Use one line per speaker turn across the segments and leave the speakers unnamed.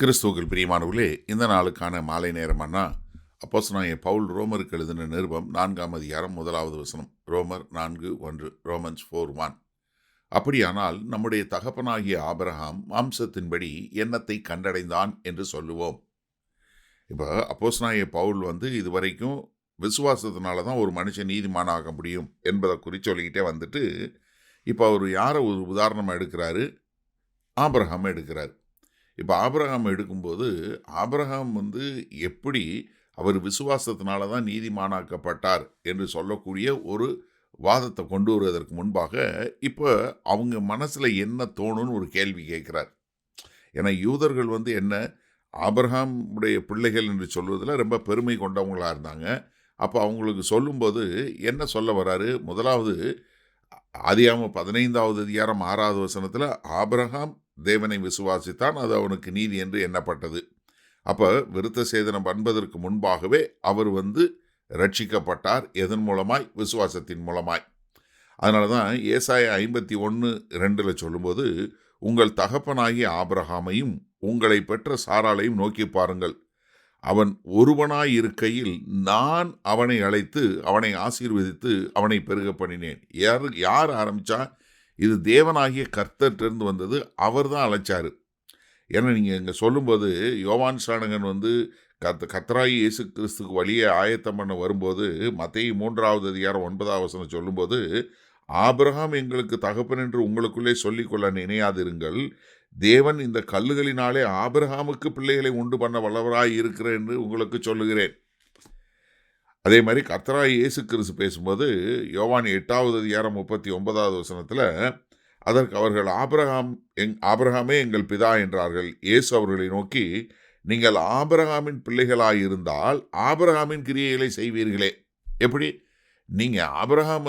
கிறிஸ்துவுக்குள் பிரியமானவர்களே, இந்த நாளுக்கான மாலை நேரமானா அப்போஸ்தலனாகிய பவுல் ரோமருக்கு எழுதின நிருபம் 4ஆம் அதிகாரம் 1வது வசனம். ரோமர் 4:1, ரோமன்ஸ் 4:1. அப்படியானால் நம்முடைய தகப்பனாகிய ஆபிரகாம் மாம்சத்தின்படி என்னத்தை கண்டடைந்தான் என்று சொல்லுவோம். இப்போ அப்போஸ்தலனாகிய பவுல் இதுவரைக்கும் விசுவாசத்தினால தான் ஒரு மனுஷன் நீதிமானாக முடியும் என்பதை குறித்து சொல்லிக்கிட்டே வந்துட்டு, இப்போ அவர் யாரை ஒரு உதாரணமாக எடுக்கிறாரு? ஆபிரகாம் எடுக்கிறார். இப்போ ஆபிரகாம் எடுக்கும்போது ஆபிரகாம் எப்படி அவர் விசுவாசத்தினால தான் நீதிமானாக்கப்பட்டார் என்று சொல்லக்கூடிய ஒரு வாதத்தை கொண்டு வருவதற்கு முன்பாக இப்போ அவங்க மனசில் என்ன தோணுன்னு ஒரு கேள்வி கேட்குறார். ஏன்னா யூதர்கள் என்ன ஆபிரகாம் உடைய பிள்ளைகள் என்று சொல்வதில் ரொம்ப பெருமை கொண்டவங்களாக இருந்தாங்க. அப்போ அவங்களுக்கு சொல்லும்போது என்ன சொல்ல வராரு? முதலாவது ஆதியாகமம் 15வது அதிகாரம் 6வது வசனத்தில் ஆபிரகாம் தேவனை விசுவாசித்தான், அது அவனுக்கு நீதி என்று எண்ணப்பட்டது. அப்போ விருத்த சேதனம் பண்ணுவதற்கு முன்பாகவே அவர் ரட்சிக்கப்பட்டார். எதன் மூலமாய்? விசுவாசத்தின் மூலமாய். அதனால தான் ஏசாயா 51:2 சொல்லும்போது, உங்கள் தகப்பனாகிய ஆபிரகாமையும் உங்களை பெற்ற சாராளையும் நோக்கி பாருங்கள், அவன் ஒருவனாய் இருக்கையில் நான் அவனை அழைத்து அவனை ஆசீர்வதித்து அவனை பெருக பண்ணினேன். யார் ஆரம்பித்தா? இது தேவனாகிய கர்த்தர்கிட்டருந்து வந்தது. அவர் தான் அழைச்சார். ஏன்னா நீங்கள் இங்கே சொல்லும்போது யோவான் ஸ்நானகன் கர்த்தராகி இயேசு கிறிஸ்துக்கு வழியை ஆயத்தம் பண்ண வரும்போது மத்தேயு 3வது அதிகாரம் 9வது வசனம் சொல்லும்போது, ஆபிரகாம் எங்களுக்கு தகப்பன் என்று உங்களுக்குள்ளே சொல்லிக்கொள்ள நினையாதிருங்கள், தேவன் இந்த கல்லுகளினாலே ஆபிரகாமுக்கு பிள்ளைகளை உண்டு பண்ண வல்லவராய் இருக்கிறேன் என்று உங்களுக்கு சொல்லுகிறேன். அதே மாதிரி கர்த்தராகிய இயேசு கிறிஸ்து பேசும்போது யோவான் 8வது அதிகாரம் 39வது வசனத்தில், அதற்கு அவர்கள் ஆபிரகாமே எங்கள் பிதா என்றார்கள். இயேசு அவர்களை நோக்கி, நீங்கள் ஆபிரகாமின் பிள்ளைகளாயிருந்தால் ஆபிரகாமின் கிரியைகளை செய்வீர்களே. எப்படி? நீங்கள் ஆபிரகாம்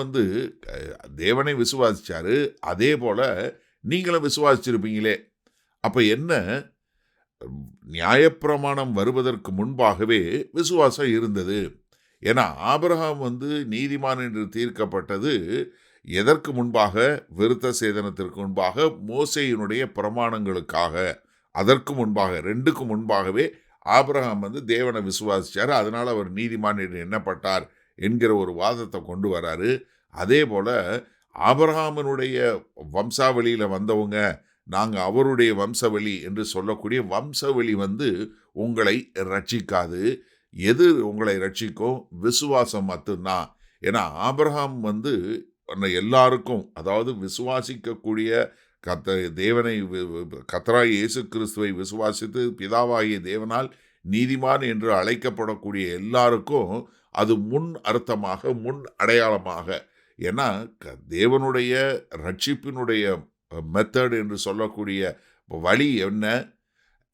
தேவனை விசுவாசிச்சாரு, அதே போல் நீங்களும் விசுவாசிச்சிருப்பீங்களே. அப்போ என்ன? நியாயப்பிரமாணம் வருவதற்கு முன்பாகவே விசுவாசம் இருந்தது. ஏன்னா ஆபிரகாம் நீதிமான் என்று தீர்க்கப்பட்டது எதற்கு முன்பாக? விருத்த சேதனத்திற்கு முன்பாக, மோசேயினுடைய பிரமாணங்களுக்காக. அதற்கு முன்பாக, 2க்கும் முன்பாகவே ஆபிரகாம் தேவனை விசுவாசிச்சார். அதனால் அவர் நீதிமான் என்று எண்ணப்பட்டார் என்கிற ஒரு வாதத்தை கொண்டு வராரு. அதே போல் ஆபிரகாமினுடைய வம்சாவளியில் வந்தவங்க, நாங்கள் அவருடைய வம்சவழி என்று சொல்லக்கூடிய வம்சவழி உங்களை ரட்சிக்காது. எது உங்களை ரட்சிக்கும்? விசுவாசம் மட்டும்தான். ஏன்னா ஆபிரகாம் எல்லாருக்கும், அதாவது விசுவாசிக்கக்கூடிய தேவனை கர்த்தராகிய இயேசு கிறிஸ்துவை விசுவாசித்து பிதாவாகிய தேவனால் நீதிமான் என்று அழைக்கப்படக்கூடிய எல்லாருக்கும் அது முன் அர்த்தமாக, முன் அடையாளமாக. ஏன்னா தேவனுடைய ரட்சிப்பினுடைய மெத்தட் என்று சொல்லக்கூடிய வழி என்ன?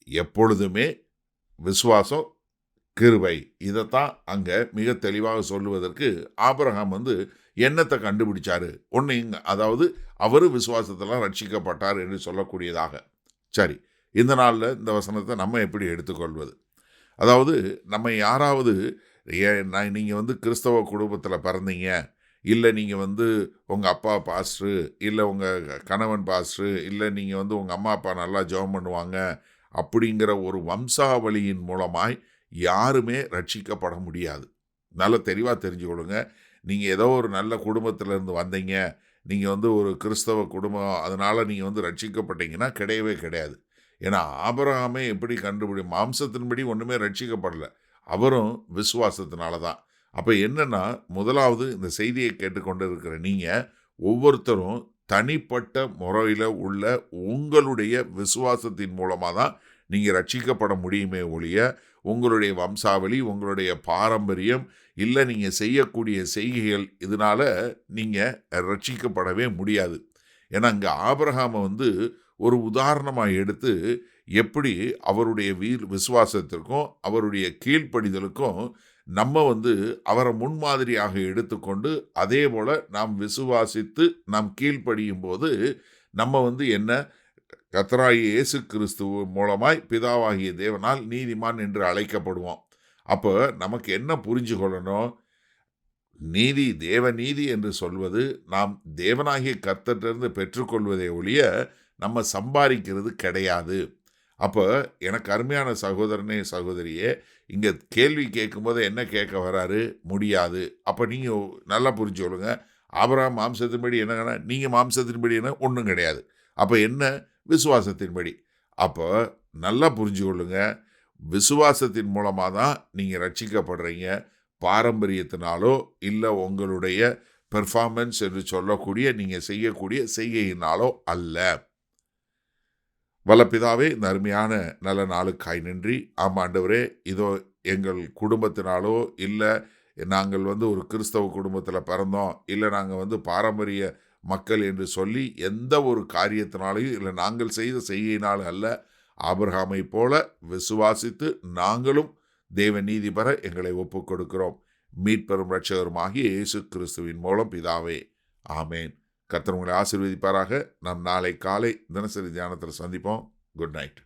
எப்பொழுதுமே விசுவாசம், கிருபை. இதைத்தான் அங்கே மிக தெளிவாக சொல்லுவதற்கு ஆபிரகாம் என்னத்தை கண்டுபிடிச்சாரு? அதாவது அவர் விசுவாசத்தெல்லாம் ரட்சிக்கப்பட்டார் என்று சொல்லக்கூடியதாக. சரி, இந்த நாளில் இந்த வசனத்தை நம்ம எப்படி எடுத்துக்கொள்வது? அதாவது நம்ம யாராவது நீங்கள் கிறிஸ்தவ குடும்பத்தில் பிறந்தீங்க, இல்லை நீங்கள் உங்கள் அப்பா பாஸ்டரு, இல்லை உங்கள் கணவன் பாஸ்டரு, இல்லை நீங்கள் உங்கள் அம்மா அப்பா நல்லா ஜெபம் பண்ணுவாங்க அப்படிங்கிற ஒரு வம்சாவளியின் மூலமாய் யாருமே ரட்சிக்கப்பட முடியாது. நல்ல தெளிவாக தெரிஞ்சுக்கொள்ளுங்க. நீங்கள் ஏதோ ஒரு நல்ல குடும்பத்திலேருந்து வந்தீங்க, நீங்கள் ஒரு கிறிஸ்தவ குடும்பம், அதனால் நீங்கள் ரட்சிக்கப்பட்டீங்கன்னா கிடையவே கிடையாது. ஏன்னா ஆபிரகாமே எப்படி மாம்சத்தின்படி ஒன்றுமே ரட்சிக்கப்படலை, அவரும் விசுவாசத்தினால தான். அப்போ என்னென்னா, முதலாவது இந்த செய்தியை கேட்டுக்கொண்டு இருக்கிற நீங்கள் ஒவ்வொருத்தரும் தனிப்பட்ட முறையில் உள்ள உங்களுடைய விசுவாசத்தின் மூலமாக தான் நீங்கள் ரட்சிக்கப்பட முடியுமே ஒழிய, உங்களுடைய வம்சாவளி, உங்களுடைய பாரம்பரியம், இல்லை நீங்கள் செய்யக்கூடிய செய்கைகள், இதனால் நீங்கள் ரட்சிக்கப்படவே முடியாது. ஏன்னா இங்கே ஆபிரகாமை ஒரு உதாரணமாக எடுத்து எப்படி அவருடைய விசுவாசத்திற்கும் அவருடைய கீழ்ப்படிதலுக்கும் நம்ம அவரை முன்மாதிரியாக எடுத்துக்கொண்டு, அதே போல் நாம் விசுவாசித்து நாம் கீழ்ப்படியும் போது நம்ம என்ன? கர்த்தராகிய இயேசு கிறிஸ்து மூலமாய் பிதாவாகிய தேவனால் நீதிமான் என்று அழைக்கப்படுவோம். அப்போ நமக்கு என்ன புரிஞ்சு கொள்ளணும்? நீதி, தேவ நீதி என்று சொல்வது நாம் தேவனாகிய கர்த்தரிலிருந்து பெற்றுக்கொள்வதை ஒழிய நம்ம சம்பாதிக்கிறது கிடையாது. அப்போ எனக்கு அருமையான சகோதரனே சகோதரியே, இங்கே கேள்வி கேட்கும்போது என்ன கேட்க வராரு? முடியாது. அப்போ நீங்கள் நல்லா புரிஞ்சுக்கொள்ளுங்க. ஆபிரகாம் மாம்சத்தின்படி என்னங்கன்னா, நீங்கள் மாம்சத்தின்படி என்ன ஒன்றும் கிடையாது. அப்போ என்ன? விசுவாசத்தின்படி. அப்போ நல்லா புரிஞ்சுக்கொள்ளுங்க. விசுவாசத்தின் மூலமாக தான் நீங்கள் ரட்சிக்கப்படுறீங்க. பாரம்பரியத்தினாலோ இல்லை உங்களுடைய பெர்ஃபார்மன்ஸ் என்று சொல்லக்கூடிய நீங்கள் செய்யக்கூடிய செய்கையினாலோ அல்ல. வல்லபிதாவே, இந்த அருமையான நல்ல நாளுக்காய் நன்றி. ஆண்டவரே, இதோ எங்கள் குடும்பத்தினாலோ இல்லை நாங்கள் ஒரு கிறிஸ்தவ குடும்பத்தில் பிறந்தோம், இல்லை நாங்கள் பாரம்பரிய மக்கள் என்று சொல்லி எந்த ஒரு காரியத்தினாலையும் இல்லை நாங்கள் செய்த செய்கையினாலும் அல்ல, ஆபிரகாமை போல விசுவாசித்து நாங்களும் தேவ நீதி பெற எங்களை ஒப்புக் கொடுக்கிறோம். மீட்பெரும் இரட்சகருமாகிய இயேசு கிறிஸ்துவின் மூலம் பிதாவே, ஆமேன். கர்த்தர் உங்களை ஆசீர்வதிப்பாராக. நாம் நாளை காலை தினசரி தியானத்தில் சந்திப்போம். Good night.